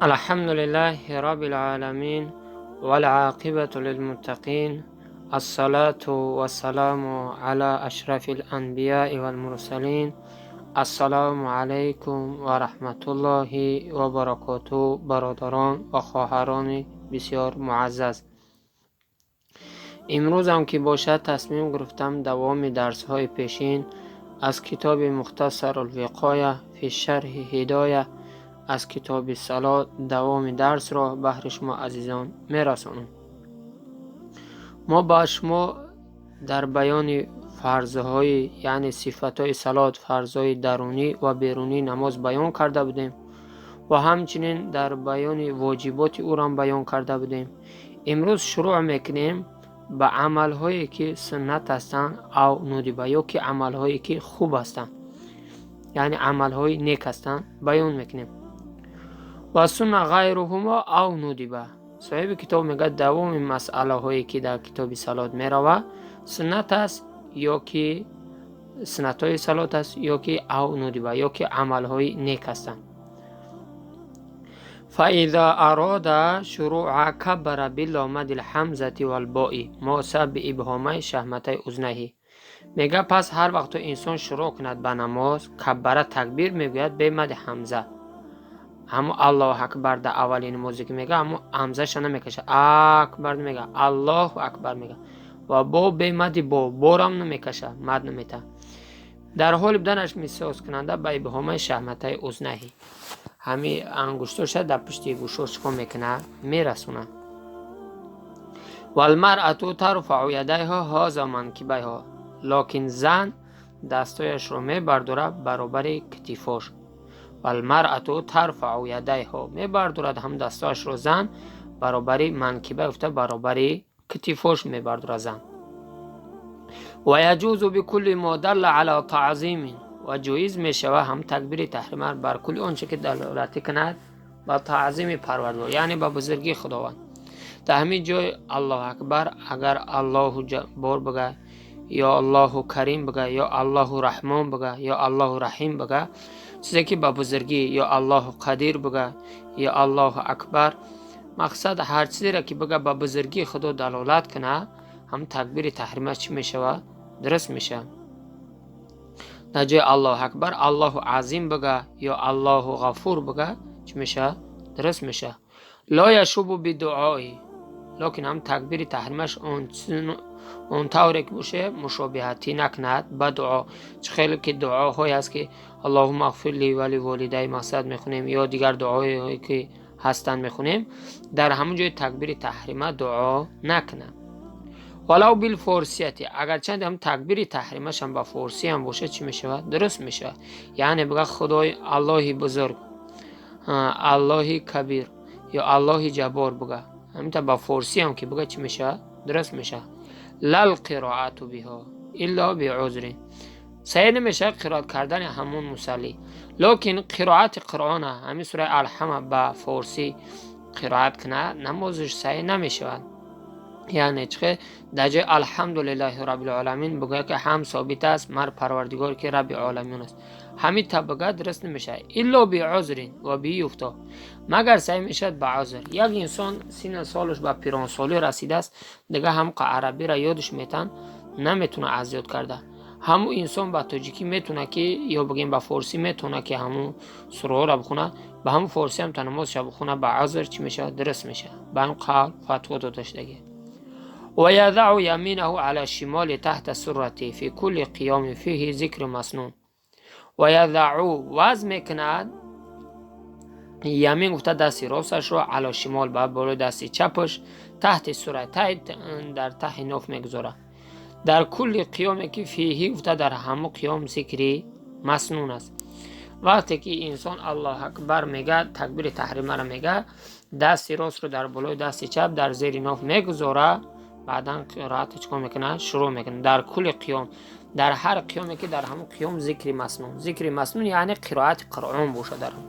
الحمد لله رب العالمين والعاقبة للمتقين. الصلاة والسلام على أشرف الأنبياء والمرسلين. السلام علیکم و رحمت الله و برکاته برادران و خواهران بسیار معزز. امروز هم که باشد تصمیم گرفتم دوام درس های پیشین از کتاب مختصر الوقایه فی شرح هدایه از کتاب صلات دوام درس را بهر شما عزیزان میرسانم. ما با شما در بیان فرضهای یعنی صفتهای صلات، فرضهای درونی و بیرونی نماز بیان کرده بودیم و همچنین در بیان واجبات او را بیان کرده بودیم. امروز شروع میکنیم به عملهایی که سنت هستند او ندیبه یا که عملهایی که خوب هستند یعنی عملهای نیک هستند بیان میکنیم. و سنت غیرهما او ندیبه. صاحب کتاب میگه دوام مسئله هایی که در کتاب صلات میروه سنت است یا که سنت های صلات است یا که او ندیبه یا که عمل های نیک هستند. فاذا اراد شروع کبر باللامد الحمزه والباء موسع بابهامه شهمته اذنه. میگه پس هر وقت انسان شروع کند به نماز کبر تکبیر میگوید به مد حمزه. همو الله اکبر در اولین موزیک میگه همو حمزه شو نمیکشه، اکبر میگه، الله اکبر میگه و با به مد بارم نمیکشه، مد نمیته. در حال بدنش میساز کننده به ابهام شهمته اذنه همی انگشتش در پشت گوشش چکو میکنه میرسونه. و المرأة ترفع یدیها هذا منکبیها. لکن زن دستایش رو میبرداره برابر کتفاش. و المرأة ترفع یدیها میبردارد هم دستاش رو زن برابر منکبه افته برابر کتفاش میبرداره زن. و یجوز بكل ما دل علی تعظیم و جایز میشوه هم تکبیر تحریم بر کل آنچه که دلالت کند با تعظیم پروردگار یعنی با بزرگی خداوند. در همین جای الله اکبر اگر الله جبار بگه یا الله کریم بگه یا الله رحمان بگه یا الله رحیم بگه، چیزی که با بزرگی یا الله قدیر بگه یا الله اکبر، مقصد هر چیزی را که بگه با بزرگی خدا دلالت کنه هم تکبیر تحریمه چی میشه؟ درست میشه. در جای الله اکبر الله عظیم بگه یا الله غفور بگه چی میشه؟ درست میشه. لا یشوب بدعایی، لکن هم تکبیر تحریمش اون طوری که باشه مشابهتی نکند با دعا. چه خیلی که دعاهایی هست که اللهم اغفر لی ولی والدی مقصد میخونیم یا دیگر دعاهایی که هستن میخونیم، در همون جای تکبیر تحریمه دعا نکنه. ولو بالفارسیتی، اگر چند هم تکبیر تحریمش هم با فارسی هم باشه چی میشه؟ درست میشه. یعنی بگه خدای الله بزرگ، الله کبیر یا الله جبار بگه، همینطور با فارسی هم که بگه چی میشه؟ درست میشه. لل قرائت بها الا بعذر، صحیح نمیشه قرائت کردن همون مصلی، لکن قرائت قرآن همین سوره الحمد با فارسی قرائت کنه نمازش صحیح نمیشه. یعنی چه در جای الحمدلله رب العالمین بگه که هم ثابت است مر پروردگار که رب العالمین است، همین طبقه درست نمیشه. الا بعذر و بیفتا، مگر صحیح میشد به عذر. یک انسان سن سالش به پیران سالی رسیده است دیگه هم عربی را یادش میتن نمیتونه از یاد کرده، همون انسان با تاجیکی میتونه که یا بگیم با فارسی میتونه که همون سوره را بخونه، به همون فارسی هم نمازش بخونه به عذر چی میشه؟ درست میشه. به این قول فتوا داده شده. و یضع یمینه علی شمال تحت سرته فی کل قیام فیه ذکر مسنون. و یضع وضع میکند یمین گفته دست راستش رو علی شمال با بالای دست چپش تحت سرته در ته ناف میگذاره در کل قیامی که فیه گفته در همه قیام ذکر مسنون است. وقتی که انسان الله اکبر میگه تکبیر تحریمه را میگه دست راست رو در بالای دست چپ در زیر ناف میگذاره، بعدا قرائت چکار میکنه؟ شروع میکنه در کل قیام، در هر قیامی که در همون قیام ذکر مسنون. ذکر مسنون یعنی قرائت قرآن باشه در هم.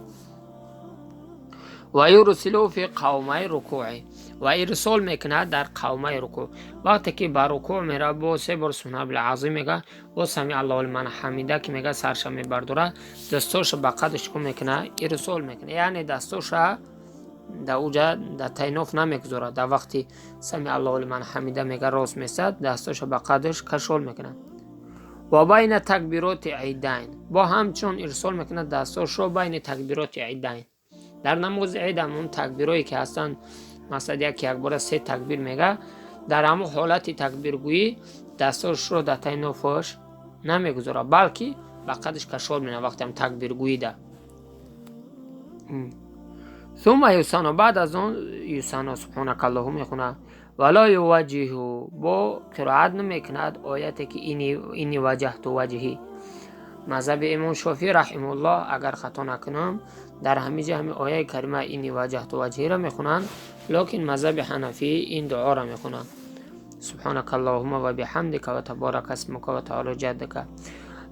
و یرسلو فی قومه رکوعی، و ارسال میکنه در قومه رکوع. وقتی که با رکوع میره با سه بار سبحان الله العظیم میگه و سمیع الله لمن حمیده که میگه سرش میبرداره، دستاش به قدش کو میکنه ارسال میکنه، یعنی دستاش در اوجا در تینوف نمیگذاره. در وقتی سمی الله لمن حمیده میگه راست میستد، دستاشو به قدش کشول میکنه. و بین تکبیرات عیدین، با همچون ارسال میکنه دستاشو بین تکبیرات عیدین. در نماز عید همون تکبیرایی که هستن، مثلا یک بار 3 تکبیر میگه، در همون حالت تکبیرگویی دستاش رو در تینوفش نمیگذاره، بلکه به قدش کشول میکنه وقتی هم تکبیرگویی ده. ثم یوسانا، بعد از اون یوسانا سبحانک اللهم میخونه. ولا یوجهه، با قرائت نمیکند آیتی که اینی وجهت وجهی. مذهب امام شافعی رحمه الله اگر خطا نکنم در همیشه همین آیه کریمه اینی وجهت وجهی را میخونن، لیکن مذهب حنفی این دعا را میخونن: سبحانک اللهم و بحمدک و تبارک اسمک و تعالی جدک.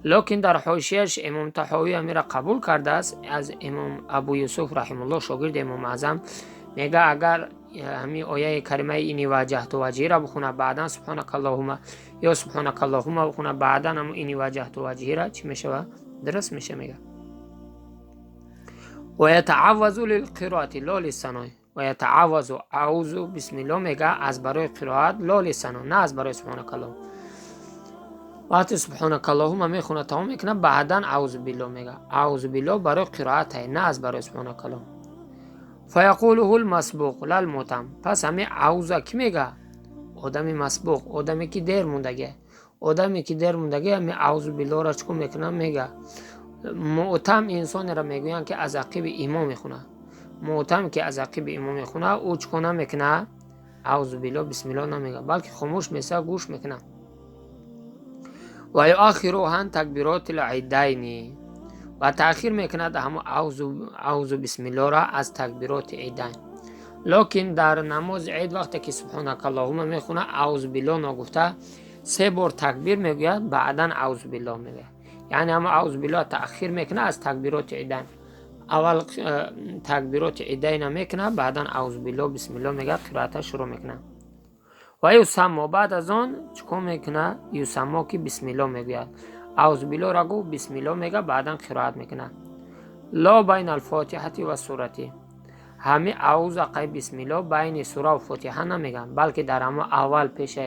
لیکن در حاشیه‌اش امام طحاوی همین را قبول کرده است از امام ابو یوسف رحمه الله شاگرد امام اعظم. میگه اگر همین آیه کریمه اینی وجهت وجهی را بخونه، بعدا سبحانک اللهم یا سبحانک اللهم بخونه، بعدا هم اینی وجهت وجهی را چی میشه؟ درست میشه. میگه و یتعوذ للقراءة لا للثناء، و یتعوذ اعوذ بسم الله میگه از برای قرائت، لا للثناء، نه از برای سبحانک اللهم. وقتی سبحانک اللهم میخونه تمام میکنه، بعدا اعوذ بالله میگه. اعوذ بالله برای قرائت نه از برای سبحانک اللهم. فیقوله المسبوق لا المتم، پس همین اعوذ کی میگه؟ آدمی مسبوق، آدمی که دیر موندگه. آدمی که دیر موندگه همین اعوذ بالله را چکو میکنه میگه. معتم انسان را میگوین که از عقب امام میخونه. معتم که از عقب امام میخونه او چکو نمیکنه؟ اعوذ بالله بسم الله نمیگه، بلکه خاموش میسه، گوش میکنه. و یؤخرها تکبیرات العیدین، و تأخیر میکند همون اعوذ بسم الله را از تکبیرات عیدین. لیکن در نماز عید وقتی که سبحانک اللهم میخونه اعوذ بالله نگفته، 3 بار تکبیر میگوید، بعدا اعوذ بالله میگه. یعنی همون اعوذ بالله تأخیر میکنه از تکبیرات عیدین. اول تکبیرات عیدین میکنه، بعدا اعوذ بالله بسم الله میگه، قرائت شروع میکنه. و یسمع، بعد از آن چکو میکنه؟ یسمع که بسم الله میگوید. اعوذ بالله را گفت، بسم الله میگه، بعدا قرائت میکنه. لا بین الفاتحه و سورتی، همه اعوذ قیب بسم الله بین سوره و فاتحه نمیگن، بلکه در همه اول پیش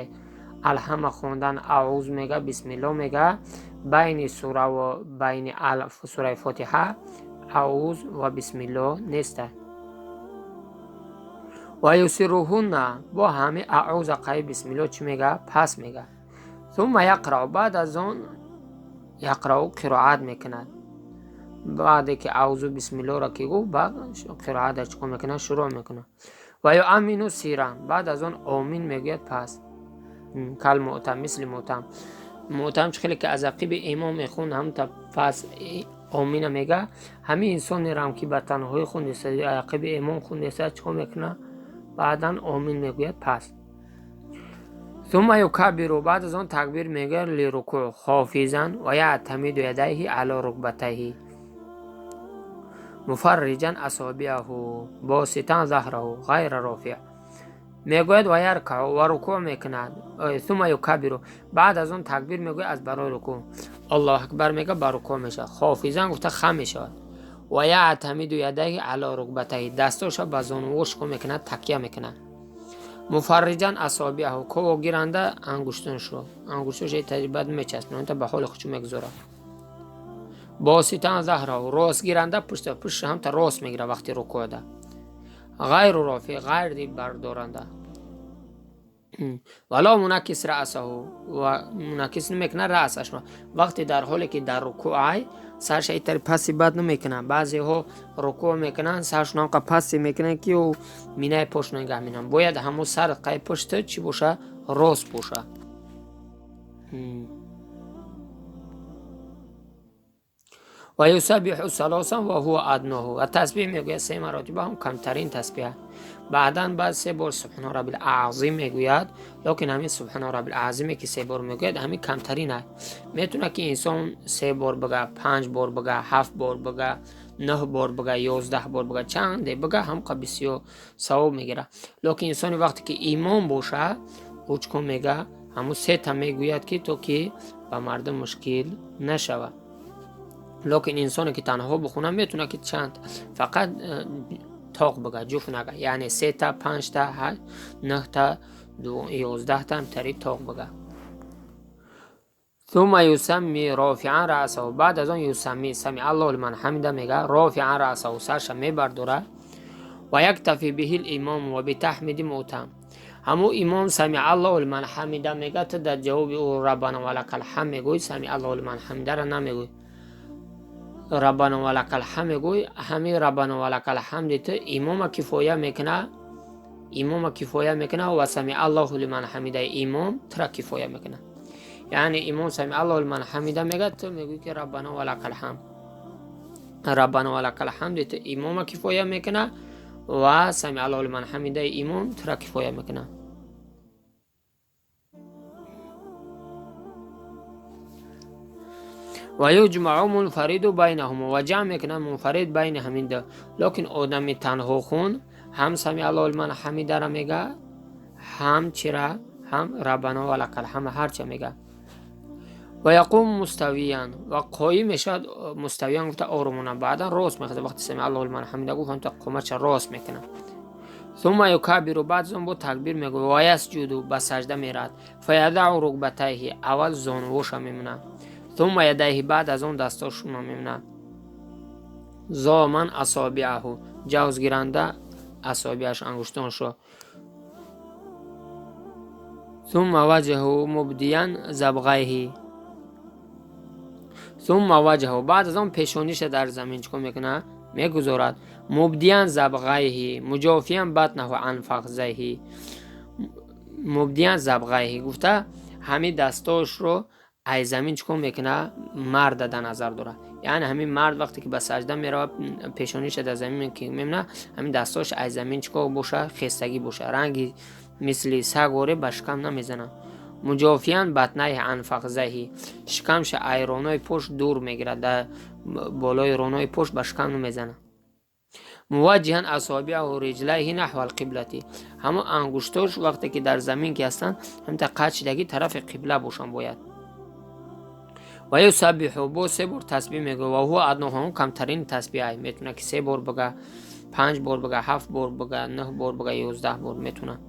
الحمد خوندن اعوذ میگه، بسم الله میگه. بین سوره و بین سوره فاتحه اعوذ و بسم الله نیست. و یسرهن، با همه اعوذ قیب بسم الله چی میگه؟ پس میگه. ثم یقرأ، بعد از اون یقرأ قرائت میکند. بعد که اعوذ بسم الله را که گفت، بعد قرائت چکو میکنه؟ شروع میکنه. و یؤمن سیرا، بعد از اون آمین میگوید. پس کل معتم، مثل معتم. معتم خیلی که از عقب امام میخون هم تا پس آمین میگه. همین انسان رام که به تنهایی خونده عقب امام خونده چکو میکنه؟ بعدا آمین میگوید. پس ثم یکبر، بعد از اون تکبیر میگه، لرکوع خافضا و یعتمد یدیه علی رکبتیه مفرجا اصابعه باسطا ظهره غیر رافع. میگوید و یرکع، و رکوع میکند. ثم یکبر، بعد از اون تکبیر میگه از برای رکوع. الله اکبر میگه، بر رکوع میشه. خافضا گفته خم میشه. و یعتمد یدیه علی رکبتیه، دستاشو به زانوش کو میکنه، تکیه میکنه. مفرجا اصابعه، کو گیرنده انگشتش تجربه میچسبونه تا به حال خودش میگذاره. باسطا ظهره، راست گیرنده پشت هم تا راست میگیره وقتی رکوع ده. غیر رافع، غیر دی بردارنده. ولا منکس رأسه، و منکس نمیکنه رأسش را وقتی در حالی که در رکوع سرش ایتر پسی بد نمیکنه. بعضی ها رکوع میکنن سرش نامقا پسی میکنن که او مینه پشت نگه مینن. باید همون سر قای پشت چی باشه؟ راست باشه. و یسبح ثلاثا و هو ادناه، و تسبیح میگه 3 مراتب، هم کمترین تسبیح. بعداً بعد 3 بار سبحان رب العظیم میگوید. لیکن همین سبحان رب العظیمی که 3 بار میگوید همین کمترینه. میتونه که انسان 3 بار بگه، 5 بار بگه، 7 بار بگه، 9 بار بگه، 11 بار بگه، چند بگه هم بسیار ثواب میگیره. لیکن انسان وقتی که ایمان باشه او چکو میگه؟ همون 3 تا میگوید که تو که به مردم مشکل نشود. لیکن انسانی که تنها بخونه میتونه که چند، فقط تاق بگه، جفت نگه. یعنی 3 تا 5 تا 8 9 تا 11 تا همطوری تاق بگه. ثم یسمی رافعا رأسه، بعد از آن یسمی سمع الله لمن حمده میگه، رافعا رأسه سرش میبرداره، و یکتفی به الامام و بتحمید مؤتم. همو امام سمع الله لمن حمده میگه، تو در جواب او ربنا ولک الحمد میگوی، سمع الله لمن حمده را نمیگوی، ربنا ولک الحمد میگوی. همین ربنا ولک الحمد تو امام کفایه میکنه و سمع الله لمن حمده امام ترا کفایه میکنه. یعنی امام سمع الله لمن حمده میگه، تو میگوی که ربنا ولک الحمد، ربنا ولک الحمد تو امام کفایه میکنه و سمع الله لمن حمده امام ترا کفایه میکنه. و یجمع منفرد بینهم، و جمع میکنه منفرد بین همین دو. لیکن آدم تنها خون هم سمع الله لمن حمده را میگه، هم چرا، هم ربنا ولک الحمد، هر چه میگه. و یقوم مستویان، و قایم میشد مستویان، گفته آرومانه. بعدا راست میخواد، وقتی سمع الله لمن حمده گفت هم تا قامتش راست میکنه. ثم یکبر، بعد زن با تکبیر میگه، و یسجد، به سجده میرد. فیدع رکبتیه، اول زانوش میمونه. ثم یدیه، بعد از اون دستاش میمونه. زامن اصابعه، جوز گیرنده اصابعش، انگشتانشو. ثم وجهه مبدیا زبغیه، ثم وجهه، بعد از اون پیشونیش در زمین چکو میکنه، میگذارد. مبدیا زبغیه مجافیا بطنه عن فخذیه، مبدیا زبغیه گفته همین دستاش رو ای زمین چکو میکنه، مرد در نظر داره. یعنی همین مرد وقتی که به سجده میره پیشونیش در زمین میمونه، همین دستاش ای زمین چکو باشه، خستگی باشه، رنگی مثل سگوره به شکم نمیزنه. مجافیان بطنه عن فخذیه، شکمش ای رانای پشت دور میگیره، در بالای رانای پشت به شکم نمیزنه. موجهن اصابعه و رجلیه نحو القبلتی، همون انگشتاش وقتی که در زمین که هستن هم تا قچلگی طرف قبله باشن باید. و یسبح، با 3 بار تسبیح میگه، و هو ادناهم، کمترین تسبیح میتونه که 3 بار بگه، 5 بار بگه، 7 بار بگه، 9 بار بگه، 11 بار میتونه.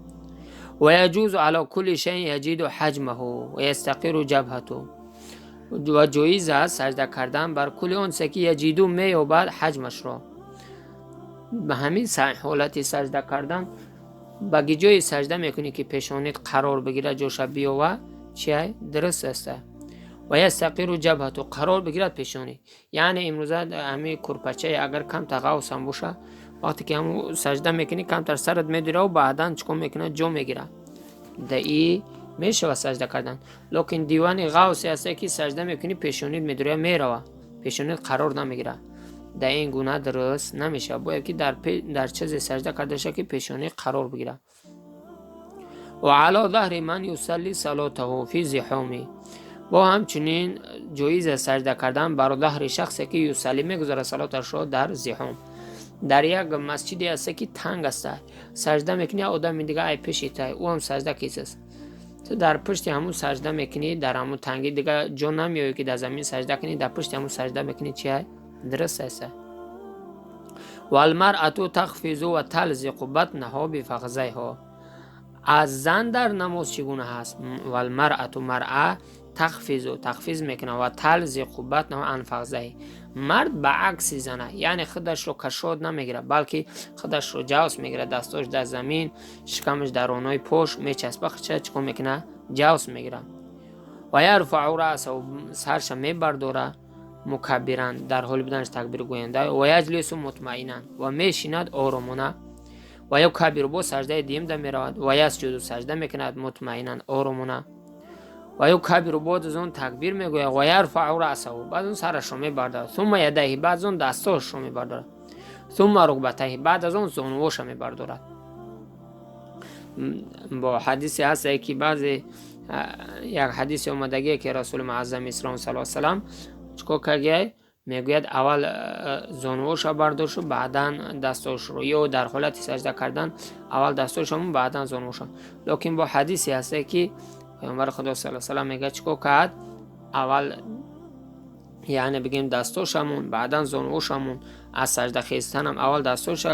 و یجوز علی کل شیء یجد حجمه و یستقر جبهته، و جایز است سجده کردن بر کل اون چه که یجدو مییابد حجمش را. به همین حالت سجده کردن بگی جای سجده میکنی که پیشانیت قرار بگیره، جوش بیاوه چیه درست است. و یستقر جبهته، قرار بگیرد پیشانی. یعنی امروزه همین کرپچه اگر کم تا غوث هم باشه، وقتی که همون سجده میکنی کم تر سرت میدوره و بعدا چکم میکنه جو میگیره، دایی میشه و سجده کردن. لیکن دیوان غوثی هسته که سجده میکنی پیشانیت میدوره میروه، پیشانیت قرار نمیگیره، در این گونه درست نمیشه. باید که در چیزی سجده کرده شه که پیشانی قرار بگیره. و علی ظهر من یصلی صلاته فی زحامی، با همچنین جایز سجده کردن بر ظهر شخصی که یصلی میگذاره صلاتش رو در زحام. در یک مسجدی هست که تنگ است، سجده میکنی آدم دیگه ای پیشیته، او هم سجده کیست، تو در پشت همون سجده میکنی، در همون تنگی دیگه جا نمیایی که در زمین سجده کنی، در پشت همون سجده میکنی، چیه درست است. و المرأة تخفض و تلزق بطنها بفخذیها، از زن در نماز چگونه هست؟ و المرأة، مرأة تخفض میکنه و تلزق بطنها عن فخذیها، مرد به عکس زنه، یعنی خودش رو کشاد نمیگیره بلکه خودش رو جوس میگیره، دستاش در زمین، شکمش در رانای پشت میچسبه، چکو میکنه جوس میگیره. و یرفع رأسه، و سرش میبرداره مکبران، در حال بودنش تکبیر گوینده. و یجلس مطمئنا، و میشیند آرامانه. و یکبر، با سجده دیم در میرود. و یسجد، سجده میکند مطمئنا آرامانه. و یکبر، بعد از اون تکبیر میگوید. و یرفع رأسه، بعد اون سرش رو میبرده. ثم یدیه، بعد از اون دستاش رو میبرده. ثم رکبتیه، بعد از اون زانوش رو میبرده. با حدیثی هست که بعضی یک حدیث اومدگی که رسول معظم اسلام صلی الله علیه و سلم چکو کگه میگوید اول زانوش رو برداشت و بعدا دستاش رو، یا در حالت سجده کردن اول دستاش رو بعدا زانوش. لیکن با حدیثی هست که پیامبر خدا صلی الله علیه و سلم میگه چکو کرد، اول یعنی بگیم دستاشمون بعدا زانوشمون، از سجده خیستن هم اول دستاش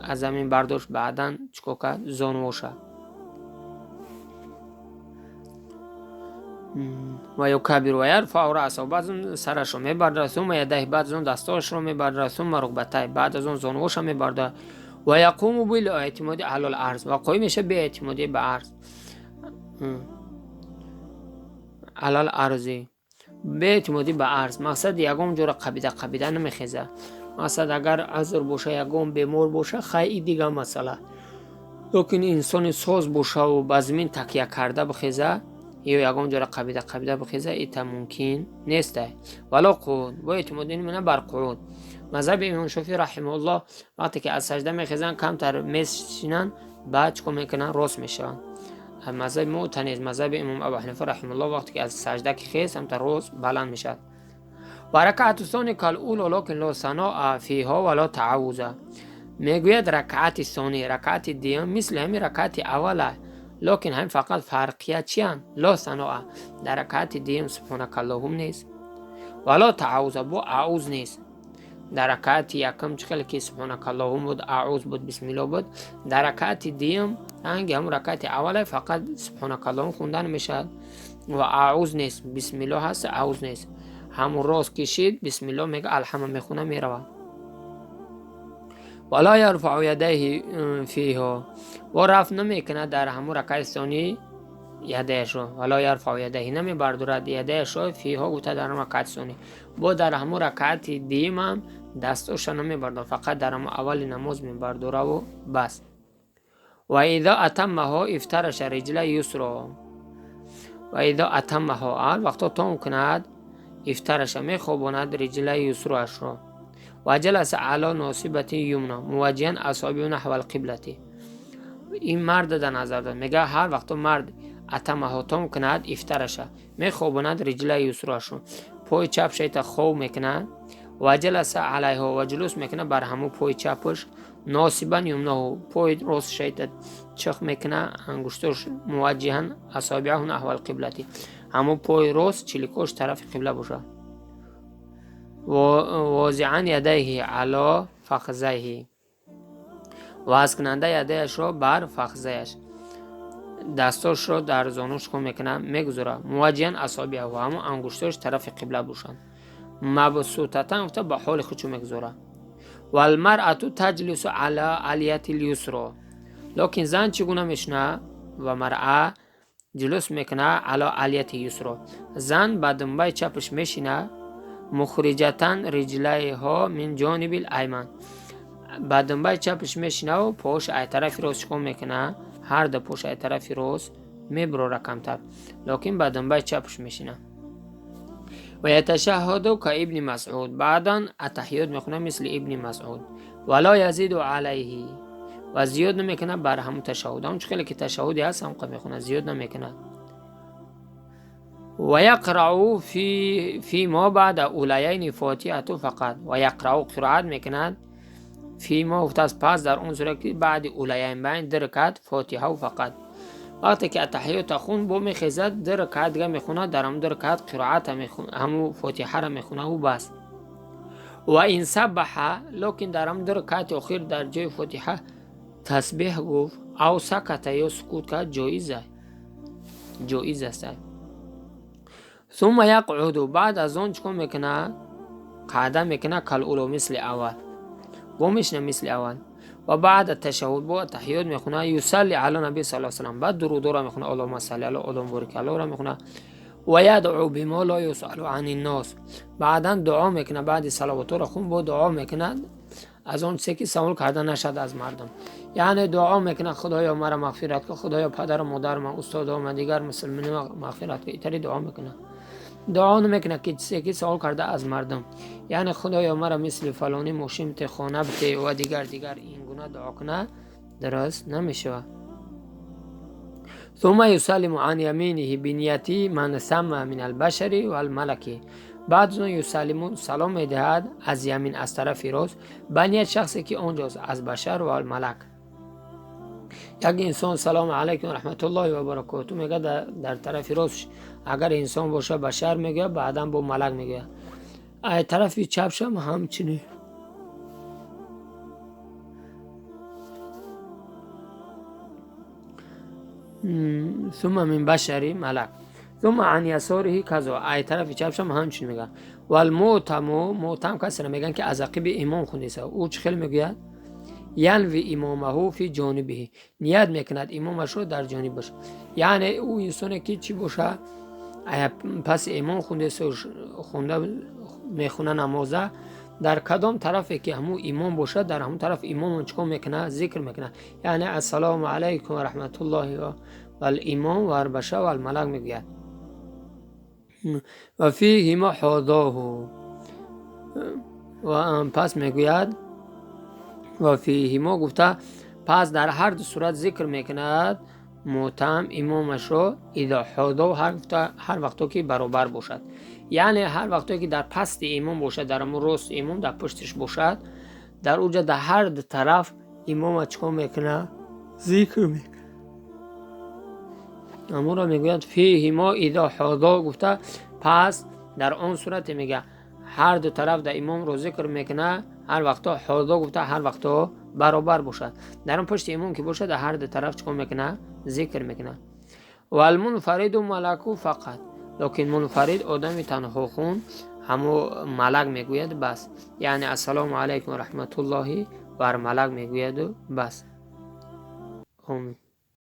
از زمین برداشت، بعدا چیکار کرد؟ زانو شد. و یکبر و یرفع رأسه، بعد سرش رو میبرد، ثم یدیه، بعد از اون دستاش رو میبرد، ثم رکبتیه، بعد از اون زانوش رو میبرد، و یقوم بالاعتماد علی الارض، و قایم میشه به اعتمادی به عرض، علی الارض، به اعتمادی به عرض. مقصد یگام جور قبیده نمیخیزه. مقصد اگر عذر باشه، یگام بیمار باشه، خیلی دیگه مسئله. لیکن انسان ساز باشه و به زمین تکیه کرده بخیزه، یا یگام جور قبیده بخیزه، ایتا ممکن نیسته. ولا قعود، با اعتمادی نمینه بر قعود. مذهب امام شافعی رحمه الله وقتی که از سجده میخیزن کمتر میشینن، بعد چکو میکنن؟ راست میشن. مذهب معتنز، مذهب امام ابو حنیفه رحمه الله وقتی که از سجده که خیز هم تا روز بلند میشد. و رکعت ثانی کالاولی لکن لا ثناء فیها ولا تعوذ. میگوید رکعت ثانی، رکعت دیگه مثل همین رکعت اوله، لکن هم فقط فرقیت چیان؟ لا ثناء، در رکعت دیگه سبحانک اللهم نیست، ولا تعوذ، با اعوذ نیست. در رکعت یکم چخیل که سبحانک اللهم بود، اعوذ بود، بسم الله بود. در رکعت دیم هنگی هم رکعت اوله فقط سبحانک اللهم خوندن میشد و اعوذ نیست. بسم الله هست، اعوذ نیست. همون راست کشید، بسم الله میگه، الحمد میخونه، میروه. ولا یرفع یدیه فیها، و رفع نمیکنه در همون رکعت ثانی یدیش رو. ولا یرفع یدیه، نمیبردارد یدیش رو فیها گوته در رکعت ثانی. با در همون رکعت دیم هم دستش نمیبردار، فقط در همون اول نماز میبرداره و بس. و اذا اتمها افترش رجل یسرا، و اذا اتمها، وقتا تام کند، افترش میخواباند رجل یسراش رو، و جلس علی ناصبت یمنا موجها اصابعه نحو القبلة. این مرد در نظر داد، میگه هر وقت مرد اتمها تام کند، افترشه، میخواباند رجل یسراش رو، پای چپ شیطه خواب میکند، و جلس علیها، و جلوس میکنه بر همون پای چپش، ناصبا یمناه، پای راست شیطه چخ میکنه، انگشتش موجها اصابعه نحو القبلة، همون پای راست چلیکوش طرف قبله باشه. و واضعا یدیه علی فخذیه، وضع کننده یدیش رو بر فخذیش، دستاش رو در زانوش کن میکنه، میگذاره، موجها اصابعه، و همون انگشتاش طرف قبله باشن، مبسوطتا گفته با حال خودشو میگذاره. و المرأة تجلس علی علیت الیسرا، لیکن زن چگونه میشنه؟ و مرأة جلوس میکنه علی علیت یسرا، زن با دنبای چپش میشینه، مخرجتا رجلیها من جانب الایمن، با دنبای چپش میشینه و پاش ای طرف راست کن میکنه، هر دو پاش ای طرف راست میبره کمتر، لیکن با دنبای چپش میشینه. و یتشهد که ابن مسعود، بعدا اتحیات میخونه مثل ابن مسعود. ولا یزید علیه، و زیاد نمیکنه بر همون تشهد، همون خیلی که تشهدی هست هم میخونه، زیاد نمیکنه. و یقرأ فی ما بعد اولیین فاتحه فقط، و یقرأ قرائت میکند فی ما افتاد پس در اون سوره که بعد اولیین بین در رکعت فاتحه و فقط. وقتی که تحیات خون با میخیزد در رکعت دیگه میخونه، در هم در رکعت قرائت میخونه، همون فاتحه را میخونه و بس. و این سبح، لیکن در هم در رکعت اخیر در جای فاتحه تسبیح گفت، او سکت یا سکوت کرد، جایز است. ثم یقعد، بعد از اون چکن میکنه؟ قاعده میکنه کالاولی، مثل اول، با میشنه مثل اول. و بعد تشهد با تحیات میخونه، یصلی علی نبی صلی الله علیه و سلم، بعد درود را میخونه، اللهم صل علی اللهم بارک علی را میخونه. و یدعو بما لا یسأل عن الناس، بعدا دعا میکنه، بعد صلوات را خون با دعا میکنه از اون چیزی که سوال کرده نشد از مردم، یعنی دعا میکنه خدایا مرا مغفرت کن، خدایا پدر و مادر من، استادا من، دیگر مسلمانان مغفرت کن، اینطوری دعا میکنه. دعا نمیکنه که چیزی که سوال کرده از مردم، یعنی خدایا مرا مثل فلانی مشیمت خانه بده و دیگر این گونه دعا کنه، درست نمیشه. ثم یسلم عن یمینه بنیتی من ثم من البشر و الملکی، بعد از اون یسلمون سلام میدهد از یمین، از طرف راست، بنیت شخصی که اونجاست، از بشر و الملک. یک انسان سلام علیکم رحمت الله و برکاته میگه در طرف راست، اگر انسان باشه بشر میگه، بعدا با ملک میگه. طرف چپش هم همچنین. ثم من بشری ملک ثم عن یساره کذا ای طرف چپش هم همچین میگن و المعتم کسی میگن که از عقب امام خونده او چه خیلی میگوید ینوی امامه فی جانبه نیت میکند امامش رو در جانب باشه یعنی او انسانی که چی باشه پس امام خونده میخونه نمازه در کدام طرفی که همون امام باشه در همون طرف امام چیکار میکنه ذکر میکنه یعنی السلام علیکم و رحمت الله و الامام و البشر و الملک میگوید و فیه ما حاضاه و پس میگوید و فیه ما گفته پس در هر دو صورت ذکر میکند معتم امامش رو اذا حاضاه هر وقتا که برابر باشد یعنی هر وقتی که در پست امام باشد در همون راست امام در پشتش باشد در اونجا در هر دو طرف امام چکار میکنه ذکر میکنه اما را میگوید فیه ما اذا حاضاه گفته پس در آن صورت میگه هر دو طرف در امام رو ذکر میکنه هر وقتا حاضر گفته هر وقتا برابر باشد در اون پشت امام که باشد در هر دو طرف چکار میکنه ذکر میکنه و المنفرد ملکو فقط لیکن منفرد آدم تنها خون همو ملک میگوید بس یعنی السلام علیکم و رحمت الله و ملک میگوید بس. آمین.